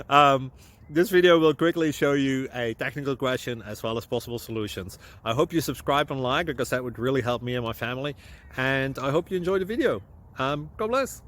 um, this video will quickly show you a technical question as well as possible solutions. I hope you subscribe and like, because that would really help me and my family. And I hope you enjoy the video. God bless.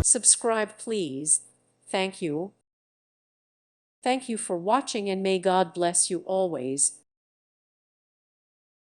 Subscribe, please. Thank you. Thank you for watching, and may God bless you always.